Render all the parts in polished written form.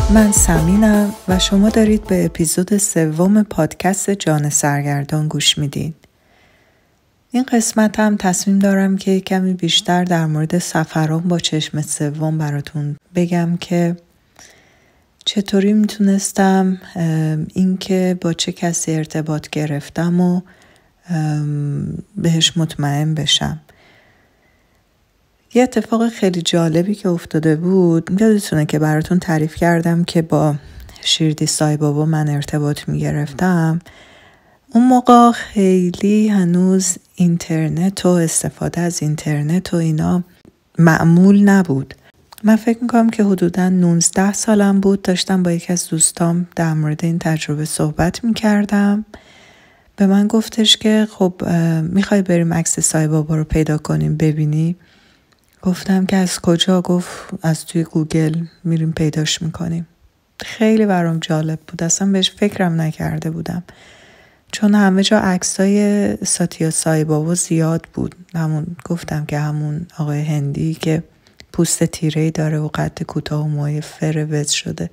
من سمینم و شما دارید به اپیزود 3 پادکست جان سرگردان گوش میدین. این قسمت هم تصمیم دارم که کمی بیشتر در مورد سفرام با چشم سوم براتون بگم که چطوری میتونستم اینکه با چه کسی ارتباط گرفتم و بهش مطمئن بشم. یه اتفاق خیلی جالبی که افتاده بود، یادتونه که براتون تعریف کردم که با شیردی سایبابا من ارتباط میگرفتم. اون موقع خیلی هنوز اینترنت و استفاده از اینترنت و اینا معمول نبود. من فکر میکنم که حدوداً 19 سالم بود، داشتم با یکی از دوستام در مورد این تجربه صحبت میکردم. به من گفتش که خب میخوای بریم عکس سایبابا رو پیدا کنیم ببینی؟ گفتم که از کجا؟ گفت از توی گوگل میریم پیداش میکنیم. خیلی برام جالب بود، اصلا بهش فکرم نکرده بودم، چون همه جا عکسای ساتیا سایبابا زیاد بود. گفتم که همون آقای هندی که پوست تیره‌ای داره و قد کوتاه و موهای فروز شده،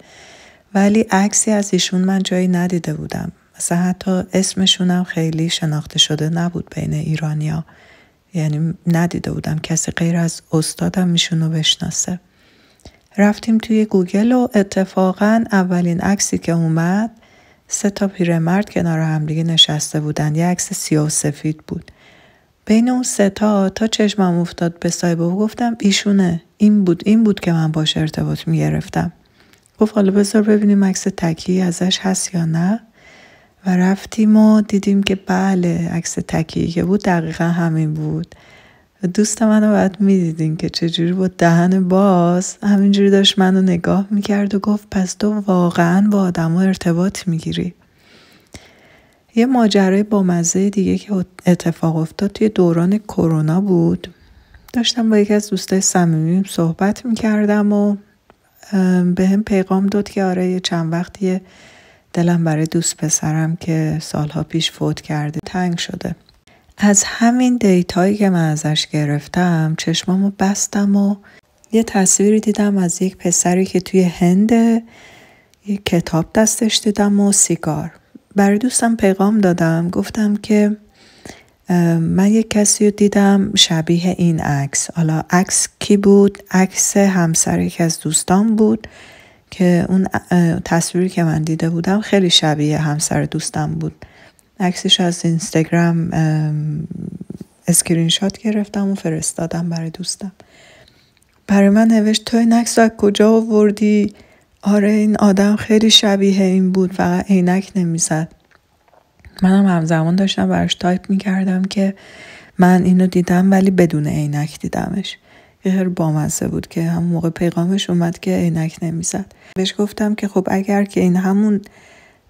ولی عکسی از ایشون من جایی ندیده بودم. مثلا حتی اسمشون هم خیلی شناخته شده نبود بین ایرانیا، یعنی ندیده بودم کسی غیر از استادم میشونو بشناسه. رفتیم توی گوگل و اتفاقا اولین عکسی که اومد 3 پیرمرد کنار هم دیگه نشسته بودن. یه عکس سیاه و سفید بود. بین اون 3 تا چشمم افتاد به سایبابا، گفتم ایشونه، این بود که من باش ارتباط میگرفتم. گفت حالا بذار ببینیم عکس تکی ازش هست یا نه. و رفتیم و دیدیم که بله، عکس تکی که بود دقیقا همین بود. دوست منو بعد میدیدین که چجوری با دهن باز همینجوری داشت منو نگاه میکرد و گفت پس تو واقعا با آدم ها ارتباط میگیری. یه ماجرای بامزه دیگه که اتفاق افتاد توی دوران کرونا بود. داشتم با یکی از دوستای صمیمیم صحبت میکردم و به هم پیغام داد که آره یه چند وقتیه دلم برای دوست پسرم که سالها پیش فوت کرده تنگ شده. از همین دیتایی که من ازش گرفتم چشمامو بستم و یه تصویری دیدم از یک پسری که توی هند، یک کتاب دستش دیدم و سیگار. برای دوستم پیغام دادم، گفتم که من یک کسی رو دیدم شبیه این عکس. حالا عکس کی بود؟ عکس همسر یکی از دوستان بود که اون تصویری که من دیده بودم خیلی شبیه همسر دوستم بود. عکسش از اینستاگرام اسکرین شات گرفتم و فرستادم برای دوستم. برای من نوشت تو این عکس رو کجا آوردی؟ آره این آدم خیلی شبیه این بود، فقط عینک نمیزد. منم همزمان داشتم براش تایپ میکردم که من اینو دیدم ولی بدون عینک دیدمش. خیلی بامزه بود که همون موقع پیغامش اومد که عینک نمیزد. بهش گفتم که خب اگر که این همون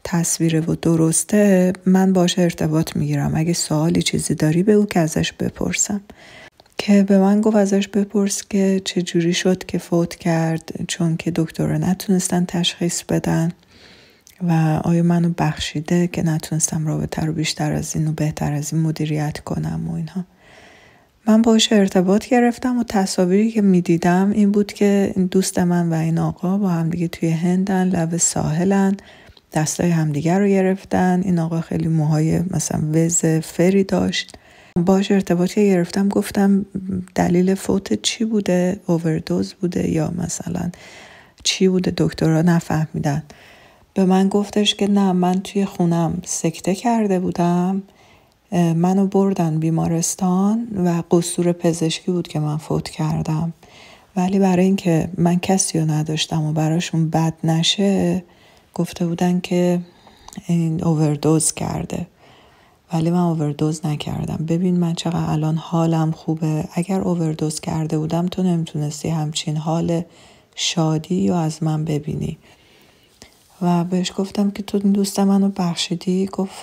تصویره و درسته من باش ارتباط میگیرم، اگه سوالی چیزی داری بگو که ازش بپرسم. که به من گفت ازش بپرس که چجوری شد که فوت کرد، چون که دکترها نتونستن تشخیص بدن و آیا منو بخشیده که نتونستم رابطه رو بیشتر از این و بهتر از این مدیریت کنم و اینها. من باش ارتباط گرفتم و تصاویری که میدیدم این بود که این دوست من و این آقا با همدیگه توی هندن، لب ساحلن، دستای همدیگه رو گرفتن. این آقا خیلی موهای مثلا وز فری داشت. باش ارتباط گرفتم، گفتم دلیل فوت چی بوده؟ اووردوز بوده یا مثلا چی بوده؟ دکترها نفهمیدن. به من گفتش که نه، من توی خونم سکته کرده بودم، منو بردن بیمارستان و قصور پزشکی بود که من فوت کردم ولی برای اینکه من کسی رو نداشتم و براشون بد نشه گفته بودن که این اووردوز کرده، ولی من اووردوز نکردم. ببین من چقدر الان حالم خوبه. اگر اووردوز کرده بودم تو نمیتونستی همچین حال شادی رو از من ببینی. و بهش گفتم که تو دوست منو بخشیدی. گفت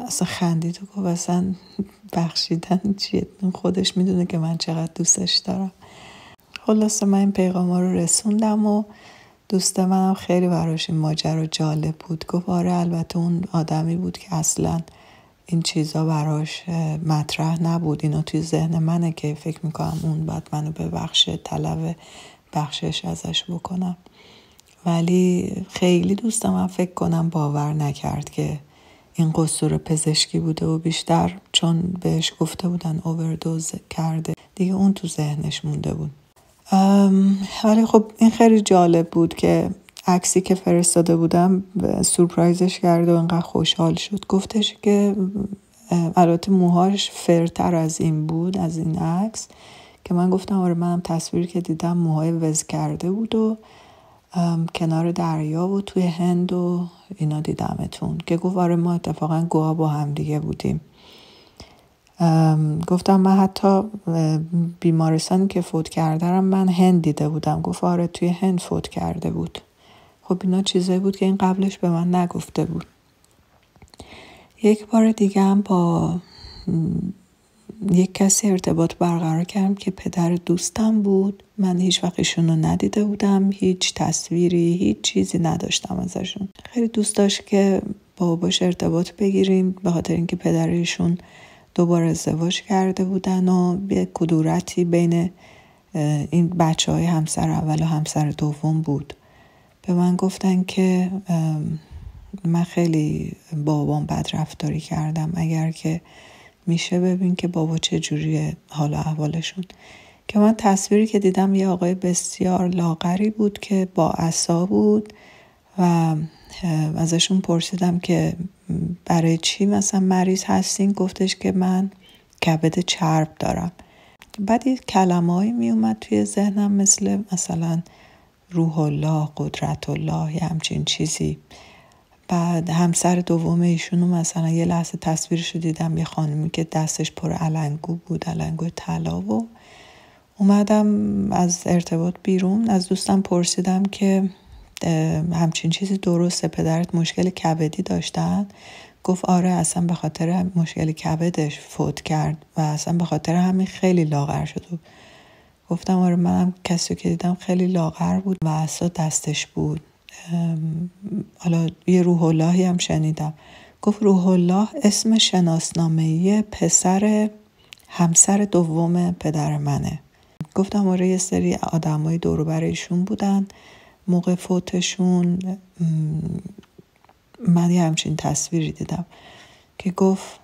اصلا خندید و گفت اصلا بخشیدن چیه، خودش میدونه که من چقدر دوستش دارم. خلاصه من این پیغام رو رسوندم و دوست منم خیلی براش این ماجرا جالب بود. گفت آره البته اون آدمی بود که اصلا این چیزا براش مطرح نبود، اینا توی ذهن منه که فکر میکنم اون باید منو ببخشه، طلب بخشش ازش بکنم. ولی خیلی دوست من فکر کنم باور نکرد که این قصور پزشکی بوده و بیشتر چون بهش گفته بودن اووردوز کرده دیگه اون تو ذهنش مونده بود. ولی خب این خیلی جالب بود که عکسی که فرستاده بودم سورپرایزش کرد و انقدر خوشحال شد. گفتش که البته موهاش فرتر از این بود، از این عکس، که من گفتم آره منم تصویری که دیدم موهای وز کرده بود و کنار دریا و توی هند و اینا دیدمتون. که گفت آره ما اتفاقا گوها با هم دیگه بودیم. گفتم من حتی بیمارستانی که فوت کرده من هند دیده بودم. گفت آره توی هند فوت کرده بود. خب اینا چیزایی بود که این قبلش به من نگفته بود. یک بار دیگه هم با یک کسی ارتباط برقرار کردم که پدر دوستم بود. من هیچ وقت ایشون رو ندیده بودم، هیچ تصویری هیچ چیزی نداشتم ازشون. خیلی دوست داشت که با باباش ارتباط بگیریم به خاطر اینکه پدر ایشون دوباره ازدواج کرده بودن و یه کدورتی بین این بچه‌های همسر اول و همسر دوم بود. به من گفتن که من خیلی بابام بد رفتاری کردم، اگر که میشه ببین که بابا چه جوریه حال و احوالشون. که من تصویری که دیدم یه آقای بسیار لاغری بود که با عصا بود و ازشون پرسیدم که برای چی مثلا مریض هستین؟ گفتش که من کبد چرب دارم. بعد یه کلمه‌ای می اومد توی ذهنم مثلا روح الله، قدرت الله، یه همچین چیزی. بعد همسر دوم ایشونو مثلا یه لحظه تصویرشو دیدم، یه خانمی که دستش پر علنگو بود، علنگو طلا. و اومدم از ارتباط بیرون، از دوستم پرسیدم که همچین چیزی درسته؟ پدرت مشکل کبدی داشتن؟ گفت آره اصلا به خاطر مشکل کبدش فوت کرد و اصلا به خاطر همین خیلی لاغر شد. گفتم آره منم کسی که دیدم خیلی لاغر بود و عصا دستش بود. حالا یه روح اللهی هم شنیدم. گفت روح الله اسم شناسنامه‌ای پسر همسر دوم پدر منه. گفتم آره یه سری آدمای دور و بر ایشون بودن موقع فوتشون. من یه همچین تصویری دیدم که گفت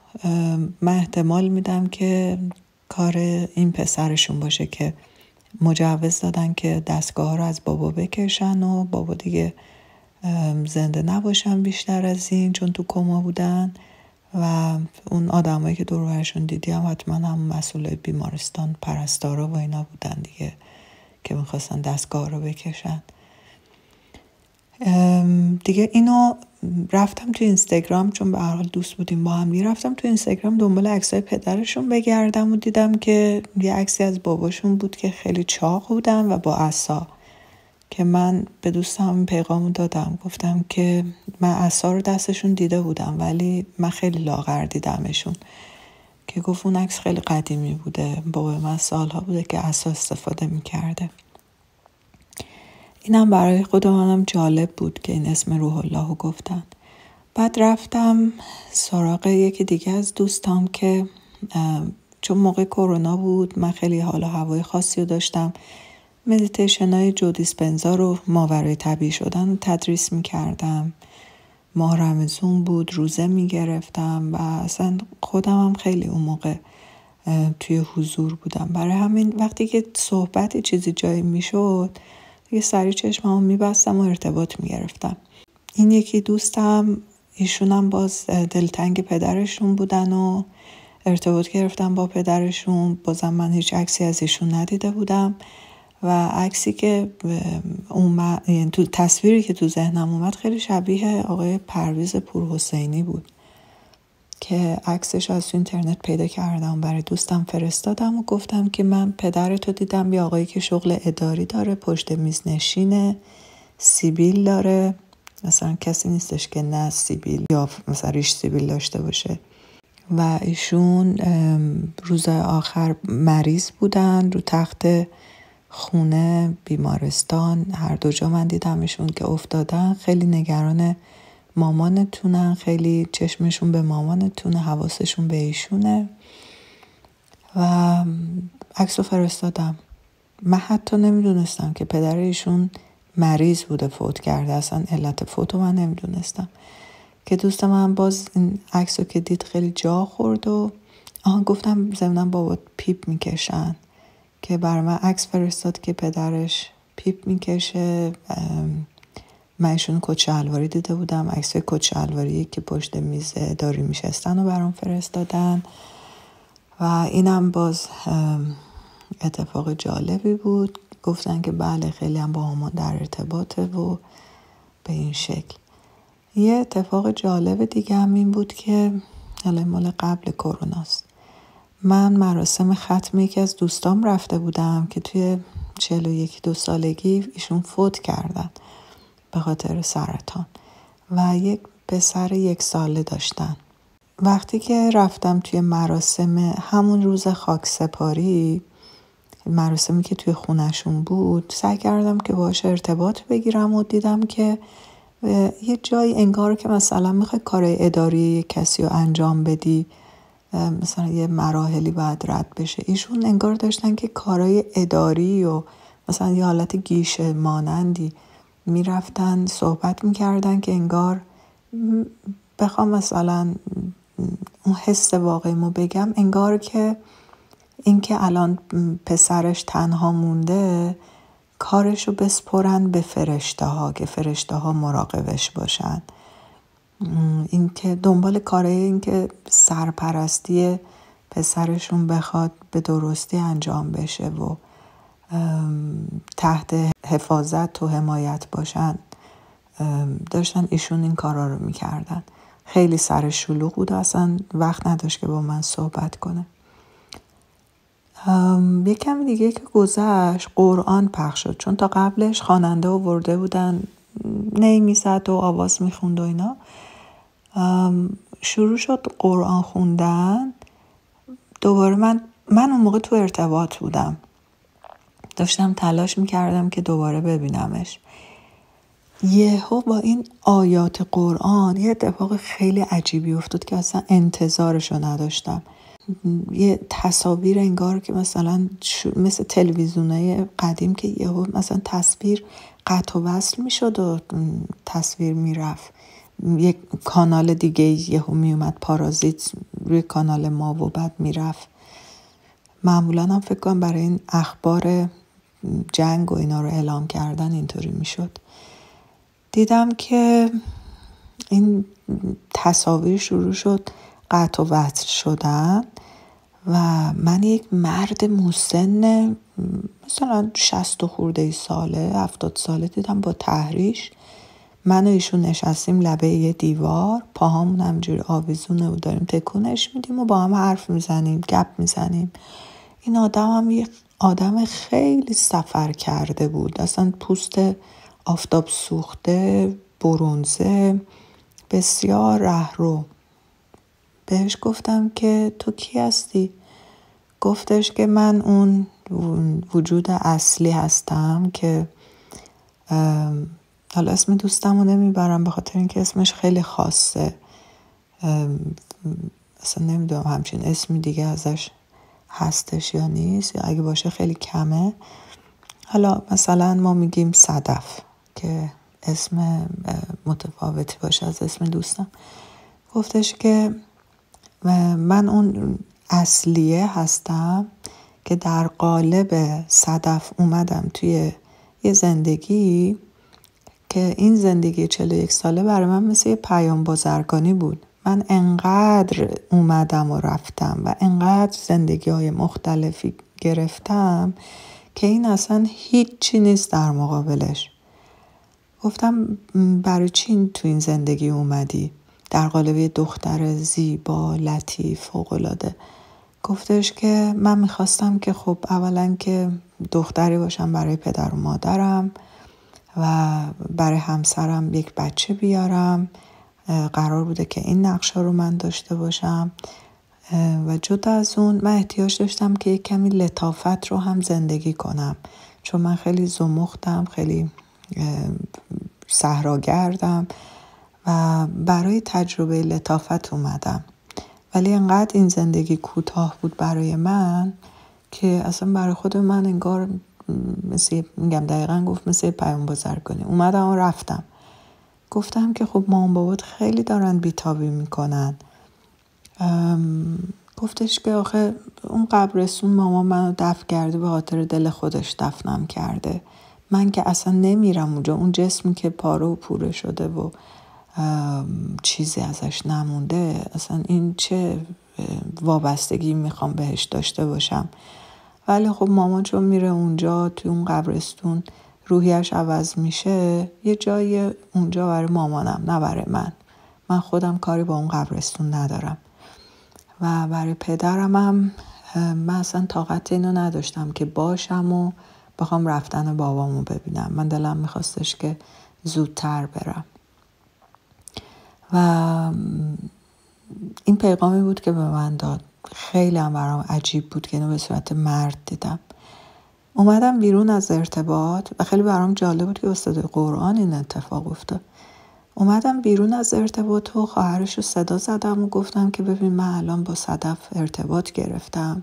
من احتمال میدم که کار این پسرشون باشه که مجوز دادن که دستگاه رو از بابا بکشن و بابا دیگه زنده نباشن بیشتر از این چون تو کما بودن. و اون آدمایی که دور و برشون دیدی هم حتما هم مسئولای بیمارستان، پرستارا و اینا بودن دیگه که میخواستن دستگاه رو بکشن دیگه. اینو رفتم تو اینستاگرام، چون به هر حال دوست بودیم با هم، رفتم تو اینستاگرام دنبال عکسای پدرشون بگردم و دیدم که یه عکسی از باباشون بود که خیلی چاق بودن و با عصا. که من به دوستم این پیغامو دادم، گفتم که من عصا رو دستشون دیده بودم ولی من خیلی لاغر دیدمشون. که گفت اون عکس خیلی قدیمی بوده، بابا من سالها بوده که عصا استفاده میکرده. اینم برای خود منم جالب بود که این اسم روح الله رو گفتن. بعد رفتم سراغ یکی دیگه از دوستام که چون موقع کرونا بود من خیلی حال و هوای خاصی رو داشتم. مدیتیشن های جو دیسپنزا رو ماورای طبیعی شدن رو تدریس میکردم. ماه رمضان بود، روزه میگرفتم و اصلا خودم هم خیلی اون موقع توی حضور بودم. برای همین وقتی که صحبتی چیزی جایی میشد دیگه سریع چشممو میبستم و ارتباط میگرفتم. این یکی دوستم ایشونم باز دلتنگ پدرشون بودن و ارتباط گرفتم با پدرشون. بازم من هیچ عکسی از ایشون ندیده بودم و عکسی که یعنی تو تصویری که تو ذهنم اومد خیلی شبیه آقای پرویز پورحسینی بود که عکسش از تو اینترنت پیدا کردم، برای دوستم فرستادم و گفتم که من پدرتو دیدم، یه آقایی که شغل اداری داره، پشت میز نشینه، سیبیل داره، مثلا کسی نیستش که نه سیبیل یا مثلا ریش سیبیل داشته باشه. و ایشون روز آخر مریض بودن رو تخت خونه بیمارستان، هر دو جا من دیدمشون که افتادن. خیلی نگران مامانتونن، خیلی چشمشون به مامانتونه، حواسشون به ایشونه و عکسو فرستادم. من حتی نمیدونستم که پدر ایشون مریض بوده، فوت کرده، اصلا علت فوتو من نمیدونستم که دوست من باز این عکسو که دید خیلی جا خورد و گفتم ضمن بابا پیپ میکشن، که برای من عکس فرستاد که پدرش پیپ میکشه. من ایشون کت شلواری دیده بودم، عکس کت شلواری که پشت میز اداری میشستن و برام فرستادن و اینم باز اتفاق جالبی بود. گفتن که بله خیلی هم با همون در ارتباطه و به این شکل. یه اتفاق جالب دیگه هم این بود که مال قبل کروناست. من مراسم ختم یکی از دوستام رفته بودم که توی 41-2 سالگی ایشون فوت کردن به خاطر سرطان و یک پسر 1 ساله داشتن. وقتی که رفتم توی مراسم همون روز خاکسپاری، مراسمی که توی خونشون بود، سعی کردم که باهاش ارتباط بگیرم و دیدم که یه جایی انگار که مثلا میخوای کار اداری کسی رو انجام بدی، مثلا یه مراحلی باید رد بشه. ایشون انگار داشتن که کارهای اداری و مثلا یه حالت گیشه مانندی میرفتن صحبت میکردن که انگار بخوام مثلا اون حس واقعیمو بگم، انگار که این که الان پسرش تنها مونده کارشو بسپرن به فرشته ها که فرشته ها مراقبش باشن. این که دنبال کاره، این که سرپرستی پسرشون بخواد به درستی انجام بشه و تحت حفاظت و حمایت باشن، داشتن ایشون این کارا رو میکردن. خیلی سر شلوغ بود، اصلا وقت نداشت که با من صحبت کنه. یکم دیگه که گذشت قرآن پخش شد، چون تا قبلش خواننده آورده بودن نی میزد و آواز میخوند و اینا. شروع شد قرآن خوندن. دوباره من اون موقع تو ارتباط بودم، داشتم تلاش میکردم که دوباره ببینمش. یهو با این آیات قرآن یه اتفاق خیلی عجیبی افتاد که اصلا انتظارشو نداشتم. یه تصاویر انگار که مثلا مثل تلویزیونای قدیم که یهو مثلا تصویر قطع و وصل میشد و تصویر میرفت، یک کانال دیگه یهو میومد پارازیت روی کانال ما و بعد میرفت. معمولا هم فکر کنم برای این اخبار جنگ و اینا رو اعلام کردن اینطوری میشد. دیدم که این تصاویر شروع شد قطع و وصل شدن و من یک مرد مسن مثلا 60 خورده ساله 70 ساله دیدم با تحریش. من و ایشون نشستیم لبه یه دیوار، پاهامون همجوری آویزونه و داریم تکونش میدیم و با هم حرف میزنیم، گپ میزنیم. این آدم هم یه آدم خیلی سفر کرده بود، اصلا پوست آفتاب سوخته، برنزه، بسیار رهرو. بهش گفتم که تو کی هستی؟ گفتش که من اون وجود اصلی هستم که حالا اسم دوستم رو نمیبرم به خاطر اینکه اسمش خیلی خاصه، اصلا نمیدونم همچین اسمی دیگه ازش هستش یا نیست، یا اگه باشه خیلی کمه. حالا مثلا ما میگیم صدف که اسم متفاوتی باشه از اسم دوستم. گفتش که من اون اصلیه هستم که در قالب صدف اومدم توی یه زندگی که این زندگی 41 ساله برای من مثل یه پیام بازرگانی بود. من انقدر اومدم و رفتم و انقدر زندگی‌های مختلفی گرفتم که این اصلا هیچی نیست در مقابلش. گفتم برای چی تو این زندگی اومدی؟ در قالب یه دختر زیبا، لطیف، فوق‌العاده. گفتش که من میخواستم که خب اولا که دختری باشم برای پدر و مادرم و برای همسرم یک بچه بیارم. قرار بوده که این نقشه رو من داشته باشم و جدا از اون من احتیاج داشتم که یک کمی لطافت رو هم زندگی کنم، چون من خیلی زمختم، خیلی صحراگردم و برای تجربه لطافت اومدم. ولی انقدر این زندگی کوتاه بود برای من که اصلا برای خود من انگار میگم دقیقا گفت مثل پیام بازرگانی اومدم و رفتم. گفتم که خب مامان بابات خیلی دارن بیتابی میکنن. گفتش که آخه اون قبرستون مامان منو دفن کرده، به خاطر دل خودش دفنم کرده. من که اصلا نمیرم اونجا، اون جسمی که پاره و پوره شده و چیزی ازش نمونده، اصلا این چه وابستگی میخوام بهش داشته باشم. ولی خب مامان چون میره اونجا توی اون قبرستون روحیش عوض میشه، یه جایی اونجا برای مامانم، نه برای من خودم کاری با اون قبرستون ندارم. و برای پدرم هم من اصلا طاقت اینو نداشتم که باشم و بخوام رفتن بابامو ببینم. من دلم میخواستش که زودتر برم. و این پیغامی بود که به من داد. خیلی هم برام عجیب بود که اینو به صورت مرد دیدم. اومدم بیرون از ارتباط و خیلی برام جالب بود که استاد قرآن این اتفاق افتاد. اومدم بیرون از ارتباط و خواهرش رو صدا زدم و گفتم که ببین من الان با صدف ارتباط گرفتم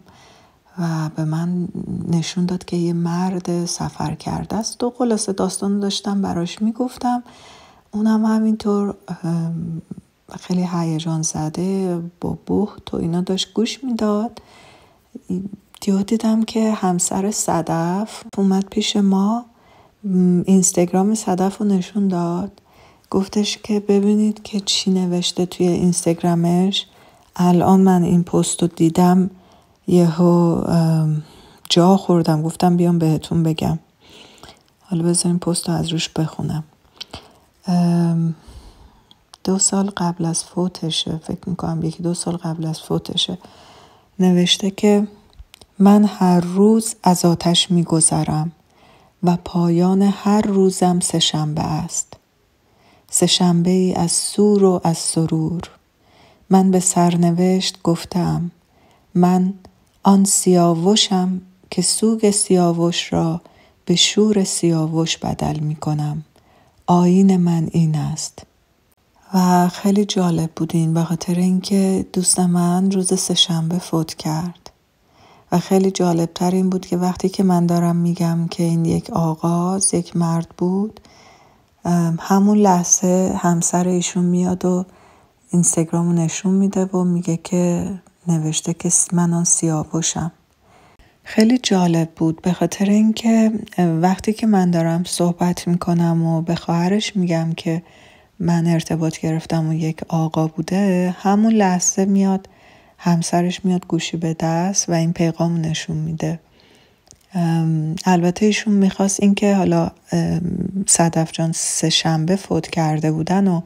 و به من نشون داد که یه مرد سفر کرده است و خلاصه داستان داشتم براش میگفتم. اونم همینطور خیلی هیجان زده با بهت و اینا داشت گوش میداد. دیدم که همسر صدف اومد پیش ما، اینستاگرام صدف رو نشون داد. گفتش که ببینید که چی نوشته توی اینستاگرامش. الان من این پست رو دیدم یهو جا خوردم، گفتم بیام بهتون بگم. حالا بذارین پست رو از روش بخونم. 2 سال قبل از فوتشه، فکر میکنم 1-2 سال قبل از فوتشه، نوشته که من هر روز از آتش میگذرم و پایان هر روزم سه‌شنبه است. سه‌شنبه ای از سور و از سرور. من به سرنوشت گفتم من آن سیاوشم که سوگ سیاوش را به شور سیاوش بدل می کنم. آیین من این است. و خیلی جالب بود این، به خاطر اینکه دوست من روز سه‌شنبه فوت کرد. و خیلی جالبتر این بود که وقتی که من دارم میگم که این یک آغاز، یک مرد بود، همون لحظه همسر ایشون میاد و اینستاگرامو نشون میده و میگه که نوشته که من آن سیاوشم. خیلی جالب بود به خاطر اینکه وقتی که من دارم صحبت میکنم و به خواهرش میگم که من ارتباط گرفتم و یک آقا بوده، همون لحظه میاد همسرش میاد گوشی به دست و این پیغام نشون میده. البته ایشون میخواست این که حالا صدف جان سه‌شنبه فوت کرده بودن و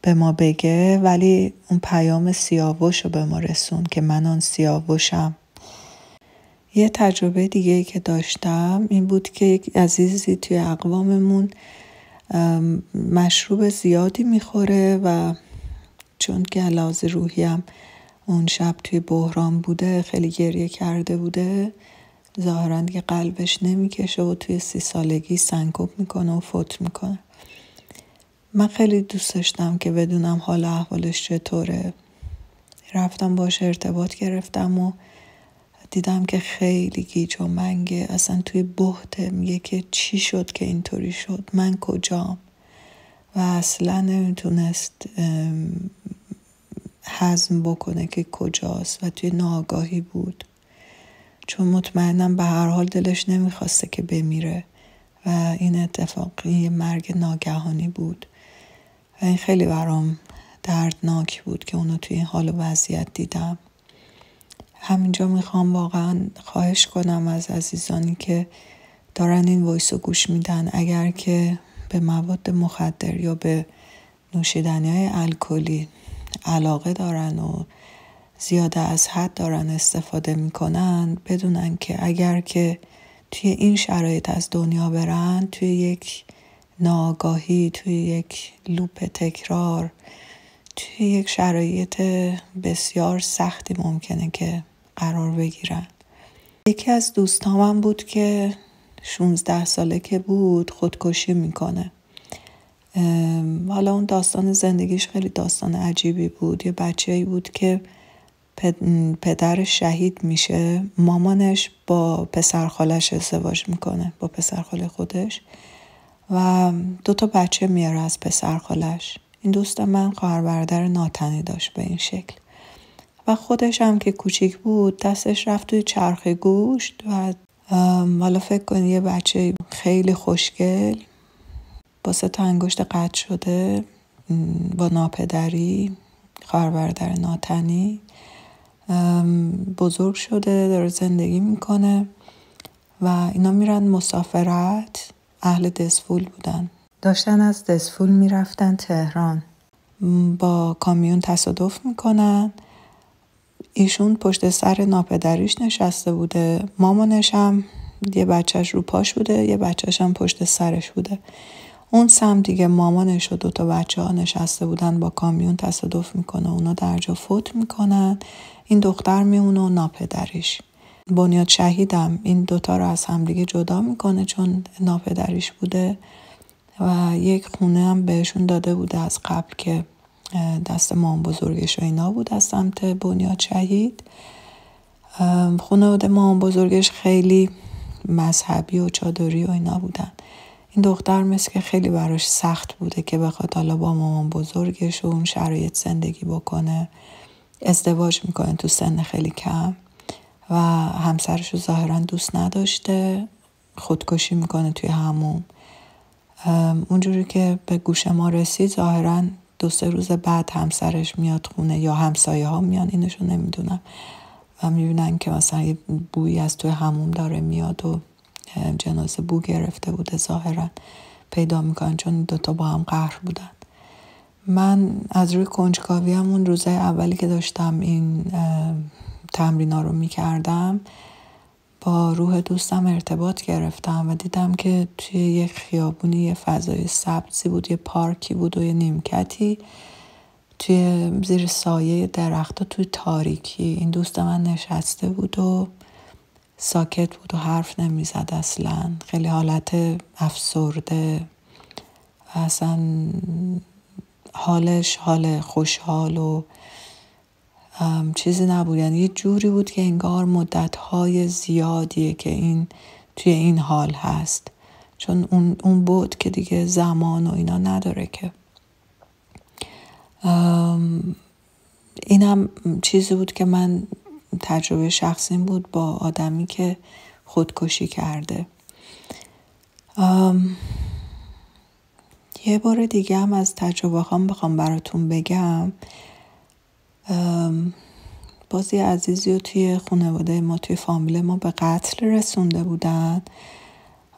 به ما بگه، ولی اون پیام سیاوش رو به ما رسون که من آن سیاوشم. یه تجربه دیگه ای که داشتم این بود که یک عزیزی توی اقواممون مشروب زیادی میخوره و چون که لحاظ روحیم اون شب توی بحران بوده، خیلی گریه کرده بوده، ظاهراً دیگه قلبش نمیکشه و توی 30 سالگی سنکوب میکنه و فوت میکنه. من خیلی دوست داشتم که بدونم حال احوالش چطوره. رفتم باش ارتباط گرفتم و دیدم که خیلی گیج و منگه، اصلا توی بهته. میگه که چی شد که اینطوری شد، من کجام، و اصلا نمیتونست هضم بکنه که کجاست و توی ناآگاهی بود، چون مطمئنم به هر حال دلش نمیخواسته که بمیره و این اتفاق یه مرگ ناگهانی بود و این خیلی برام دردناک بود که اونو توی این حال و وضعیت دیدم. همینجا میخوام واقعا خواهش کنم از عزیزانی که دارن این وایس رو گوش میدن، اگر که به مواد مخدر یا به نوشیدنی‌های الکلی علاقه دارن و زیاده از حد دارن استفاده میکنن، بدونن که اگر که توی این شرایط از دنیا برن، توی یک ناآگاهی، توی یک لوپ تکرار، توی یک شرایط بسیار سختی ممکنه که قرار بگیرن. یکی از دوستامم بود که 16 ساله که بود خودکشی میکنه. حالا اون داستان زندگیش خیلی داستان عجیبی بود. یه بچه‌ای بود که پدرش شهید میشه، مامانش با پسرخالش ازدواج میکنه، با پسرخاله خودش، و 2 بچه میاره از پسرخالش. این دوست من خواهر برادر ناتنی داشت به این شکل، و خودش هم که کوچیک بود دستش رفت توی چرخ گوشت و حالا فکر کنی یه بچه خیلی خوشگل با 3 انگشت قطع شده، با ناپدری، خواهر برادر ناتنی، بزرگ شده، داره زندگی میکنه و اینا میرن مسافرت. اهل دسفول بودن، داشتن از دسفول میرفتن تهران، با کامیون تصادف میکنن. ایشون پشت سر ناپدریش نشسته بوده، مامانش هم یه بچهش رو پاش بوده، یه بچهش هم پشت سرش بوده. اون سم دیگه مامانش و 2 بچه ها نشسته بودن، با کامیون تصادف میکنه، اونا در جا فوت میکنن. این دختر میمونه و ناپدریش. بنیاد شهیدم این 2 رو از هم دیگه جدا میکنه چون ناپدریش بوده، و یک خونه هم بهشون داده بوده از قبل که دست مام بزرگش و اینا بود از سمت بنیاد شهید. خانواده مام بزرگش خیلی مذهبی و چادری و اینا بودن. این دختر مثل که خیلی براش سخت بوده که بخواد حالا با مامان بزرگش و اون شرایط زندگی بکنه. ازدواج میکنه تو سن خیلی کم و همسرش رو ظاهرا دوست نداشته، خودکشی میکنه توی حموم. اونجوری که به گوش ما رسید ظاهرا 2-3 روز بعد همسرش میاد خونه یا همسایه ها میان، اینشو نمیدونم، و میبینن که مثلا یه بویی از توی حموم داره میاد و جنازه بو گرفته بوده، ظاهرا پیدا میکنن چون 2 با هم قهر بودن. من از روی کنجکاوی هم اون روزای اولی که داشتم این تمرینا رو میکردم با روح دوستم ارتباط گرفتم و دیدم که توی یک خیابونی یه فضای سبزی بود، یه پارکی بود و یه نیمکتی توی زیر سایه درخت و توی تاریکی این دوست من نشسته بود و ساکت بود و حرف نمیزد اصلا. خیلی حالت افسرده و اصلا حالش حال خوشحال و چیزی نبود. یعنی یه جوری بود که انگار مدت‌های زیادیه که این توی این حال هست، چون اون بود که دیگه زمان و اینا نداره که. این هم چیزی بود که من تجربه شخصیم بود با آدمی که خودکشی کرده. یه بار دیگه هم از تجربه هم بخوام براتون بگم. بازی عزیزی رو توی خانواده ما، توی فامیل ما به قتل رسونده بودن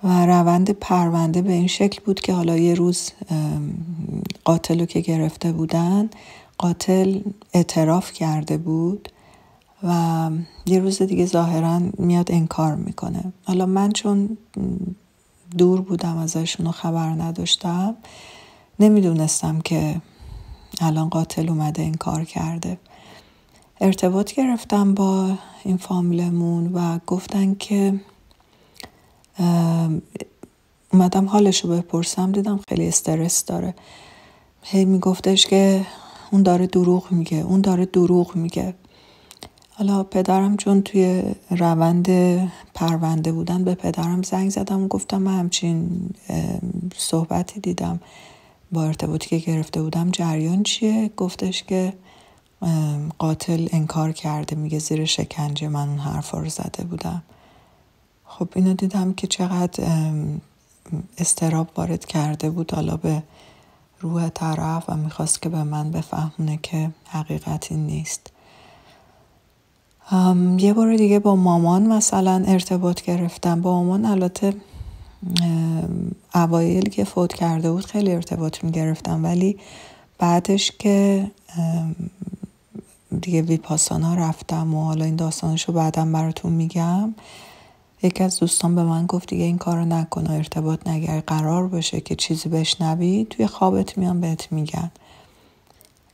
و روند پرونده به این شکل بود که حالا یه روز قاتل رو که گرفته بودن، قاتل اعتراف کرده بود و یه روز دیگه ظاهراً میاد انکار میکنه. حالا من چون دور بودم ازشون و خبر نداشتم، نمیدونستم که الان قاتل اومده انکار کرده. ارتباط گرفتم با این فامیلمون و گفتن که اومدم حالشو بپرسم، دیدم خیلی استرس داره. هی میگفتش که اون داره دروغ میگه. حالا پدرم چون توی روند پرونده بودن به پدرم زنگ زدم و گفتم من همچین صحبتی دیدم، با ارتباطی که گرفته بودم جریان چیه؟ گفتش که قاتل انکار کرده، میگه زیر شکنجه من اون حرفا رو زده بودم. خب اینو دیدم که چقدر اضطراب وارد کرده بود حالا به روح طرف و میخواست که به من بفهمونه که حقیقتی نیست. یه بار دیگه با مامان مثلا ارتباط گرفتم. با مامان البته اوایل که فوت کرده بود خیلی ارتباط میگرفتم، ولی بعدش که دیگه ویپاسانا رفتم و حالا این داستانشو بعدم براتون میگم، یکی از دوستان به من گفت دیگه این کارو نکن، ارتباط نگیر، قرار باشه که چیزی بشنوی توی خوابت میان بهت میگن.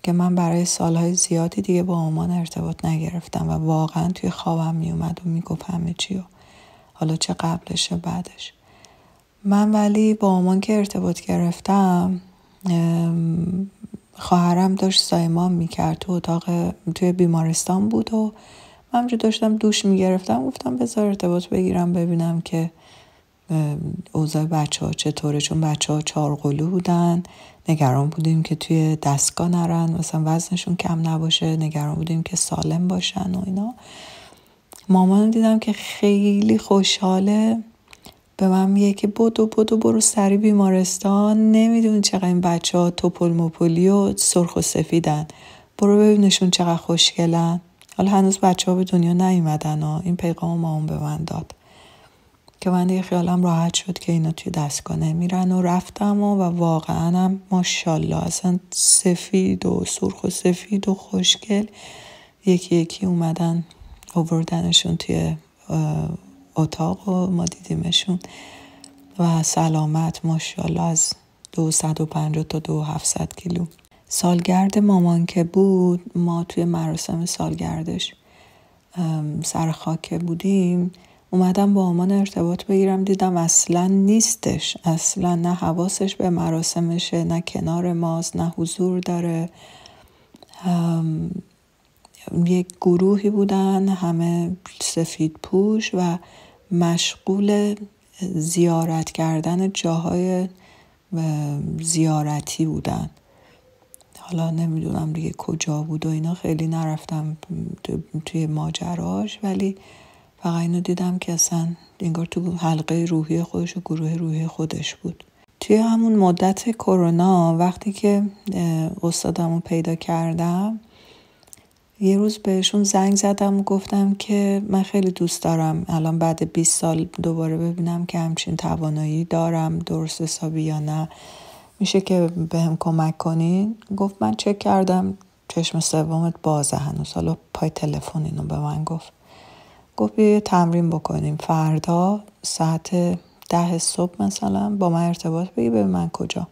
که من برای سالهای زیادی دیگه با مامان ارتباط نگرفتم و واقعا توی خوابم میومد و میگفت همه چیو، حالا چه قبلش بعدش. من ولی با مامان که ارتباط گرفتم، خواهرم داشت زایمان میکرد تو اتاق، توی بیمارستان بود و من همجور داشتم دوش میگرفتم، گفتم بذار ارتباط بگیرم ببینم که اوضاع بچه ها چطوره، چون بچه ها چارقلو بودن، نگران بودیم که توی دستگاه نرن، مثلا وزنشون کم نباشه، نگران بودیم که سالم باشن و اینا. مامان دیدم که خیلی خوشحاله، به من میگه که بدو برو سری بیمارستان، نمیدونی چقدر این بچه ها توپل مپلی و سرخ و سفیدن، برو ببینشون چقدر خوشگلن. حالا هنوز بچه ها به دنیا نیومدن و این پیغام مامان به من داد که من دیگه خیالم راحت شد که اینا توی دستگاه نمیرن و رفتم و واقعا هم ماشاءالله اصلا سفید و سرخ و سفید و خوشگل یکی یکی اومدن آوردنشون توی اتاق و ما دیدیمشون و سلامت ماشاءالله از 250 تا 2700 کیلو. سالگرد مامان که بود، ما توی مراسم سالگردش سر خاک بودیم، اومدم با مامان ارتباط بگیرم، دیدم اصلا نیستش، اصلا نه حواسش به مراسمشه، نه کنار ماست، نه حضور داره. یک گروهی بودن همه سفید پوش و مشغول زیارت کردن جاهای زیارتی بودن. حالا نمیدونم دیگه کجا بود و اینا، خیلی نرفتم توی ماجراش، ولی فقط اینو دیدم که اصلا انگار تو حلقه روحی خودش و گروه روحی خودش بود. توی همون مدت کرونا وقتی که استادمو پیدا کردم، یه روز بهشون زنگ زدم و گفتم که من خیلی دوست دارم الان بعد 20 سال دوباره ببینم که همچین توانایی دارم درست حسابی یا نه، میشه که بهم کمک کنین؟ گفت من چک کردم چشم سومت بازه هنوز. حالا پای تلفن اینو به من گفت یه تمرین بکنیم، فردا ساعت 10 صبح مثلا با من ارتباط بگی ببین من کجا.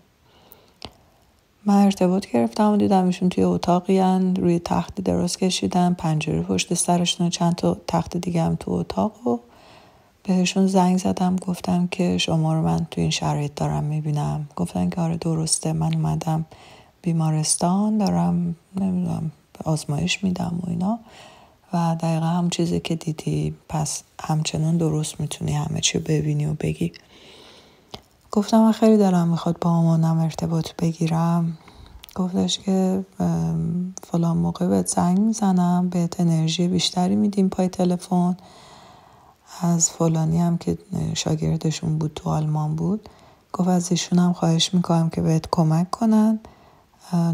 من ارتباط گرفتم و دیدم ایشون توی اتاقی هن، روی تخت دراز کشیدن، پنجره پشت سرشون، چند تا تخت دیگه هم تو اتاق، و بهشون زنگ زدم گفتم که شما رو من توی این شرایط دارم میبینم. گفتن که آره درسته، من اومدم بیمارستان دارم نمیدونم آزمایش میدم و اینا و دقیقا هم چیزی که دیدی، پس همچنان درست میتونی همه چی ببینی و بگی. گفتم من خیلی دارم میخواد با مامانم ارتباط بگیرم. گفتش که فلان موقع بهت زنگ میزنم، بهت انرژی بیشتری میدیم پای تلفن. از فلانی هم که شاگردشون بود تو آلمان بود، گفت از ایشون هم خواهش میکنم که بهت کمک کنن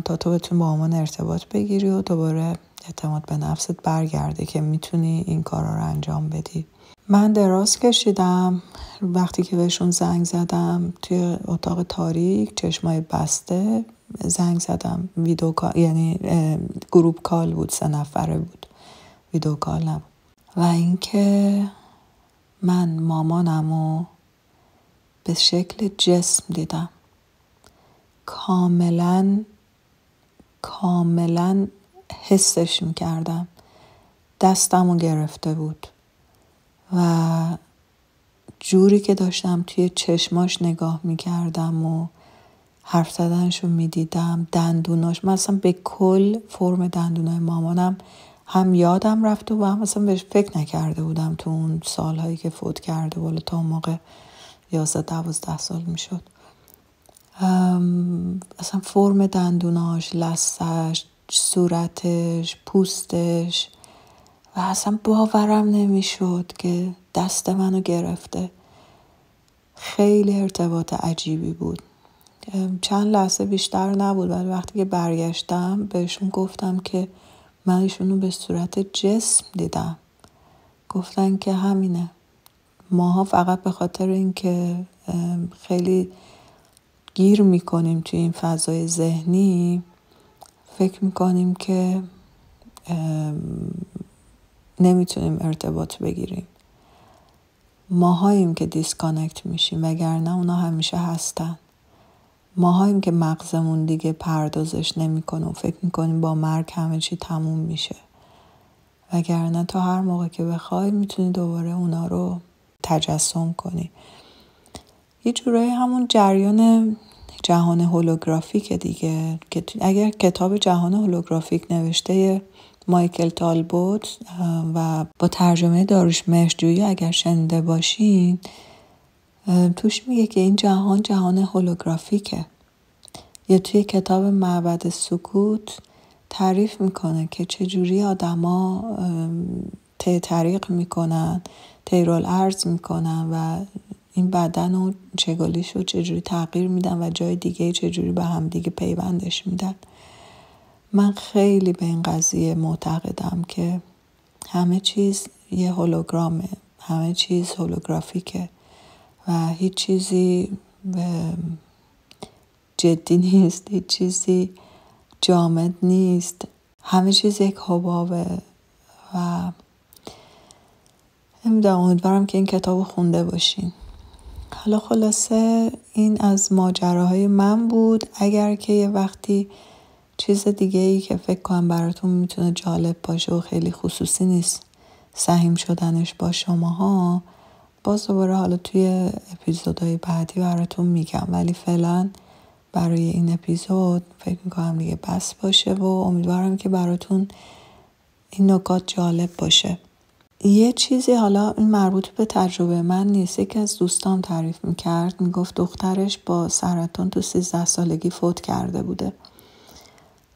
تا تو بتون با مامان ارتباط بگیری و دوباره اعتماد به نفست برگرده که میتونی این کارا رو انجام بدی. من دراز کشیدم، وقتی که بهشون زنگ زدم توی اتاق تاریک چشمای بسته زنگ زدم، ویدیو کال، یعنی گروپ کال بود، 3 نفره بود، ویدیو کال نبود. و اینکه من مامانمو به شکل جسم دیدم، کاملا حسش میکردم، دستمو گرفته بود و جوری که داشتم توی چشماش نگاه میکردم و حرف زدنشو میدیدم، دندوناش، من اصلا به کل فرم دندونای مامانم هم یادم رفته و هم اصلا بهش فکر نکرده بودم تو اون سالهایی که فوت کرده، ولی تا اون موقع 11-12 سال میشد. اصلا فرم دندوناش، لثه‌اش، صورتش، پوستش، و اصلا باورم نمیشد که دست منو گرفته. خیلی ارتباط عجیبی بود. چند لحظه بیشتر نبود، ولی وقتی که برگشتم بهشون گفتم که من ایشونو به صورت جسم دیدم. گفتن که همینه، ماها فقط به خاطر این که خیلی گیر میکنیم توی این فضای ذهنی، فکر میکنیم که نمیتونیم ارتباط بگیریم. ماهاییم که دیسکانکت میشیم، وگرنه اونا همیشه هستن. ماهاییم که مغزمون دیگه پردازش نمیکنه و فکر میکنیم با مرگ همه چی تموم میشه، وگرنه تا هر موقع که بخوای میتونی دوباره اونا رو تجسم کنی. یه جورایی همون جریان جهان هولوگرافیک دیگه، که اگر کتاب جهان هولوگرافیک نوشته مایکل تالبوت و با ترجمه داریوش مهرجویی اگر شنیده باشین، توش میگه که این جهان هولوگرافیکه. یا توی کتاب معبد سکوت تعریف میکنه که چجوری آدما طریق میکنن، طیرالارض میکنن و این بدن و چگالیش رو چجوری تغییر میدن و جای دیگه چجوری به هم دیگه پیوندش میدن. من خیلی به این قضیه معتقدم که همه چیز یه هولوگرامه، همه چیز هولوگرافیکه و هیچ چیزی جدی نیست، هیچ چیزی جامد نیست، همه چیز یک حبابه. و نمیدونم، امیدوارم که این کتاب خونده باشین. حالا خلاصه این از ماجراهای من بود. اگر که یه وقتی چیز دیگه ای که فکر کنم براتون میتونه جالب باشه و خیلی خصوصی نیست سهیم شدنش با شماها، باز دوباره حالا توی اپیزودهای بعدی براتون میگم، ولی فعلا برای این اپیزود فکر میکنم دیگه بس باشه و امیدوارم که براتون این نکات جالب باشه. یه چیزی، حالا این مربوط به تجربه من نیست، یکی از دوستام تعریف میکرد، میگفت دخترش با سرطان تو 13 سالگی فوت کرده بوده.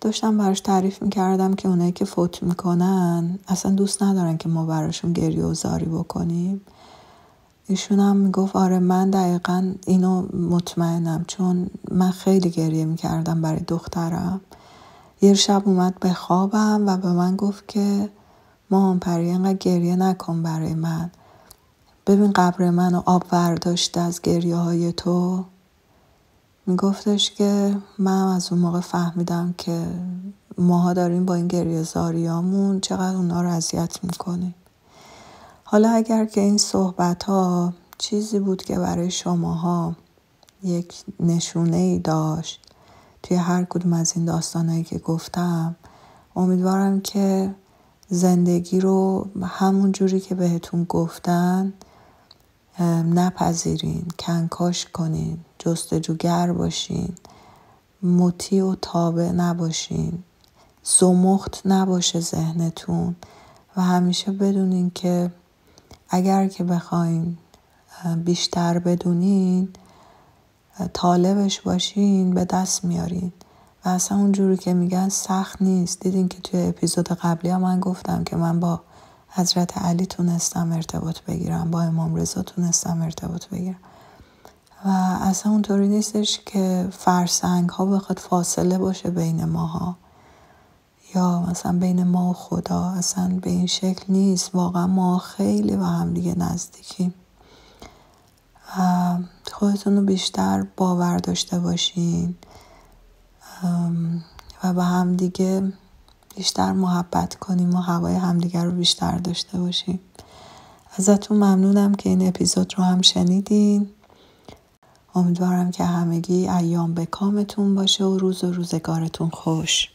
داشتم براش تعریف میکردم که اونایی که فوت میکنن اصلا دوست ندارن که ما براشون گریه و زاری بکنیم. ایشون هم میگفت آره من دقیقا اینو مطمئنم، چون من خیلی گریه میکردم برای دخترم. یه شب اومد به خوابم و به من گفت که مامان پری اینقدر گریه نکن برای من، ببین قبر منو آب ورداشته از گریه های تو. میگفتش که من از اون موقع فهمیدم که ماها داریم با این گریه زاریامون چقدر اونا رو اذیت میکنیم. حالا اگر که این صحبت ها چیزی بود که برای شماها یک نشونه‌ای داشت توی هر کدوم از این داستانایی که گفتم، امیدوارم که زندگی رو همون جوری که بهتون گفتن نپذیرین، کنکاش کنین، جستجوگر باشین، مطیع و تابع نباشین، زمخت نباشه ذهنتون و همیشه بدونین که اگر که بخواین بیشتر بدونین، طالبش باشین، به دست میارین و اصلا اونجوری که میگن سخت نیست. دیدین که توی اپیزود قبلی هم من گفتم که من با حضرت علی تونستم ارتباط بگیرم، با امام رضا تونستم ارتباط بگیرم و اصلا اونطوری نیستش که فرسنگ ها بخواد فاصله باشه بین ماها یا مثلا بین ما و خدا، اصلا به این شکل نیست. واقعا ما خیلی با هم دیگه نزدیکیم. خودتون رو بیشتر باور داشته باشین و با هم دیگه بیشتر محبت کنیم و هوای همدیگه رو بیشتر داشته باشیم. ازتون ممنونم که این اپیزود رو هم شنیدین. امیدوارم که همگی ایام به کامتون باشه و روز و روزگارتون خوش.